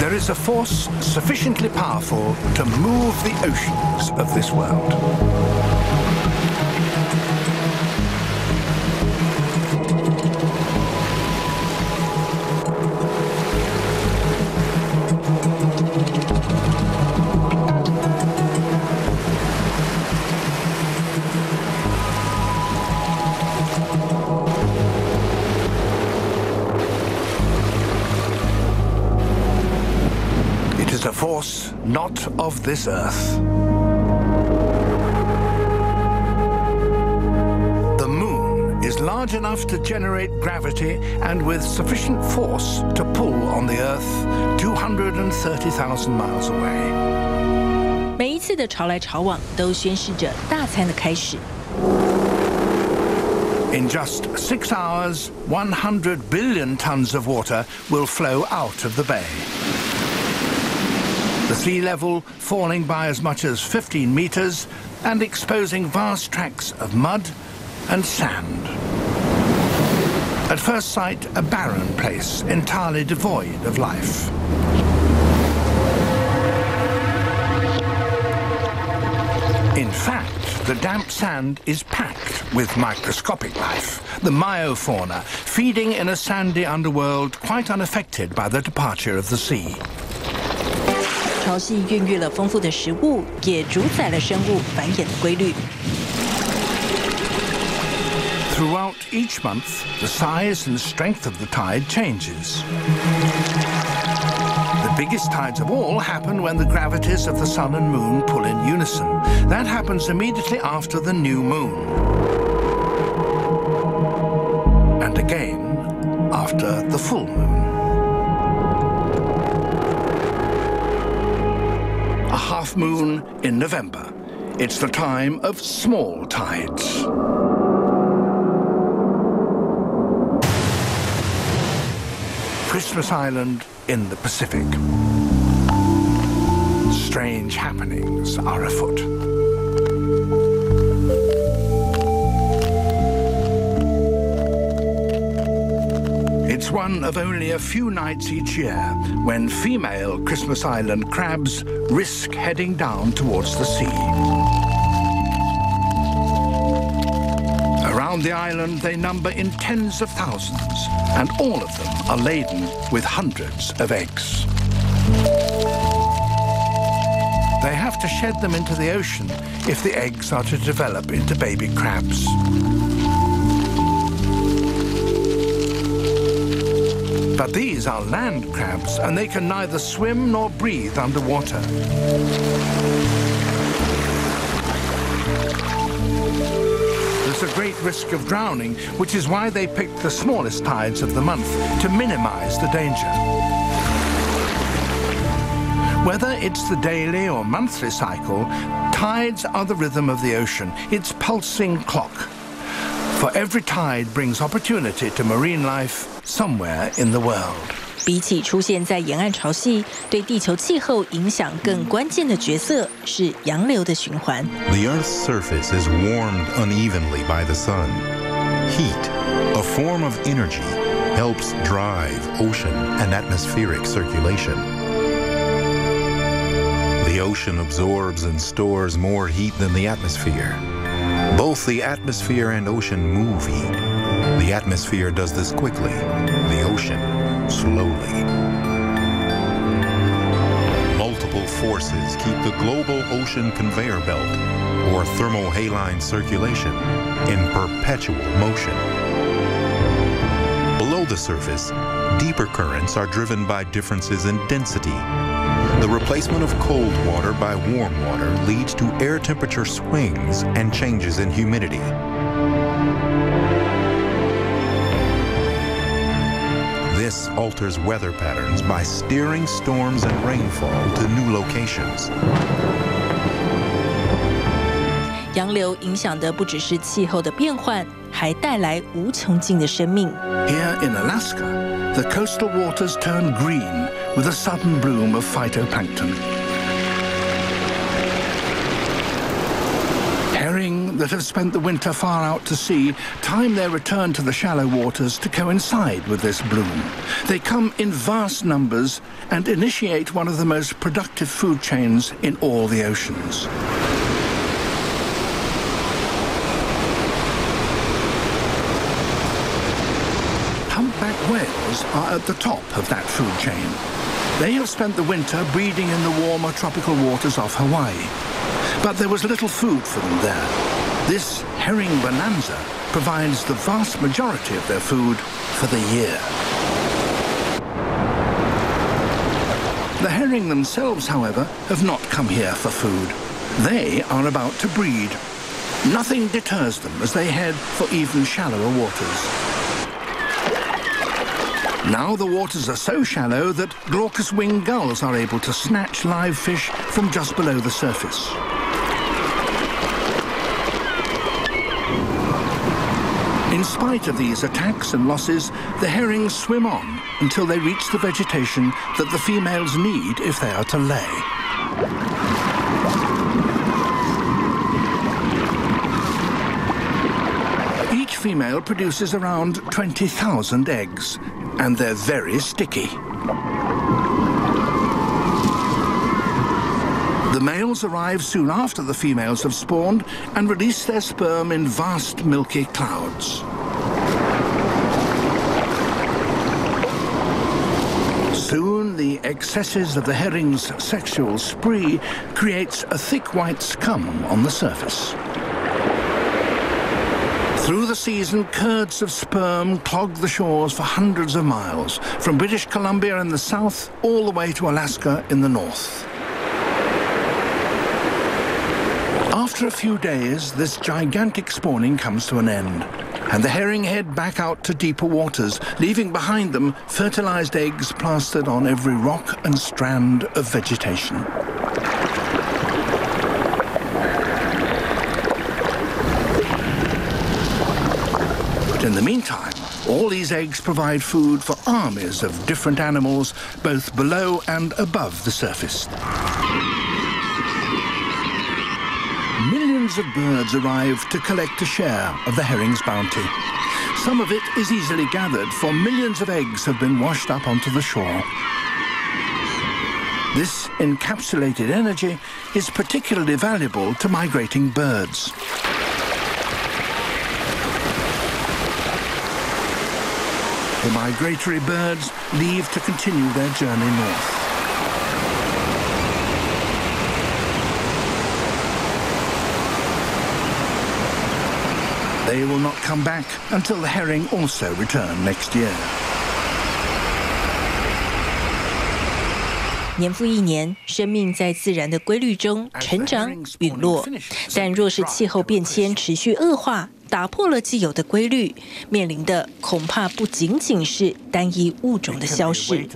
There is a force sufficiently powerful to move the oceans of this world. A force not of this earth. The moon is large enough to generate gravity and with sufficient force to pull on the earth 230,000 miles away. 每一次的潮来潮往都宣示着大餐的开始。In just 6 hours, 100 billion tons of water will flow out of the bay. The sea level falling by as much as 15 meters and exposing vast tracts of mud and sand. At first sight, a barren place, entirely devoid of life. In fact, the damp sand is packed with microscopic life, the myofauna, feeding in a sandy underworld quite unaffected by the departure of the sea. 潮汐孕育了丰富的食物，也主宰了生物繁衍的规律。Throughout each month, the size and strength of the tide changes. The biggest tides of all happen when the gravities of the sun and moon pull in unison. That happens immediately after the new moon. And again after the full moon. A half moon in November. It's the time of small tides. Christmas Island in the Pacific. Strange happenings are afoot. It's one of only a few nights each year when female Christmas Island crabs risk heading down towards the sea. Around the island, they number in tens of thousands, and all of them are laden with hundreds of eggs. They have to shed them into the ocean if the eggs are to develop into baby crabs. But these are land crabs, and they can neither swim nor breathe underwater. There's a great risk of drowning, which is why they pick the smallest tides of the month to minimize the danger. Whether it's the daily or monthly cycle, tides are the rhythm of the ocean, its pulsing clock. For every tide brings opportunity to marine life somewhere in the world. 比起出现在沿岸潮汐，对地球气候影响更关键的角色是洋流的循环。The Earth's surface is warmed unevenly by the sun. Heat, a form of energy, helps drive ocean and atmospheric circulation. The ocean absorbs and stores more heat than the atmosphere. Both the atmosphere and ocean move heat. The atmosphere does this quickly, the ocean slowly. Multiple forces keep the global ocean conveyor belt, or thermohaline circulation, in perpetual motion. Below the surface, deeper currents are driven by differences in density. The replacement of cold water by warm water leads to air temperature swings and changes in humidity. This alters weather patterns by steering storms and rainfall to new locations. 洋流影响的不只是气候的变换，还带来无穷尽的生命。 Here in Alaska, the coastal waters turn green with a sudden bloom of phytoplankton. herring that have spent the winter far out to sea time their return to the shallow waters to coincide with this bloom. They come in vast numbers and initiate one of the most productive food chains in all the oceans. Humpback whales are at the top of that food chain. They have spent the winter breeding in the warmer tropical waters off Hawaii. But there was little food for them there. This herring bonanza provides the vast majority of their food for the year. The herring themselves, however, have not come here for food. They are about to breed. Nothing deters them as they head for even shallower waters. Now the waters are so shallow that glaucous-winged gulls are able to snatch live fish from just below the surface. In spite of these attacks and losses, the herrings swim on until they reach the vegetation that the females need if they are to lay. Each female produces around 20,000 eggs, and they're very sticky. The males arrive soon after the females have spawned and release their sperm in vast milky clouds. Soon, the excesses of the herring's sexual spree creates a thick white scum on the surface. Through the season, curds of sperm clog the shores for hundreds of miles, from British Columbia in the south all the way to Alaska in the north. After a few days, this gigantic spawning comes to an end, and the herring head back out to deeper waters, leaving behind them fertilized eggs plastered on every rock and strand of vegetation. But in the meantime, all these eggs provide food for armies of different animals, both below and above the surface. Millions of birds arrive to collect a share of the herring's bounty. Some of it is easily gathered, for millions of eggs have been washed up onto the shore. This encapsulated energy is particularly valuable to migrating birds. The migratory birds leave to continue their journey north. They will not come back until the herring also return next year. 年复一年，生命在自然的规律中成长陨落。但若是气候变迁持续恶化，打破了既有的规律，面临的恐怕不仅仅是单一物种的消逝。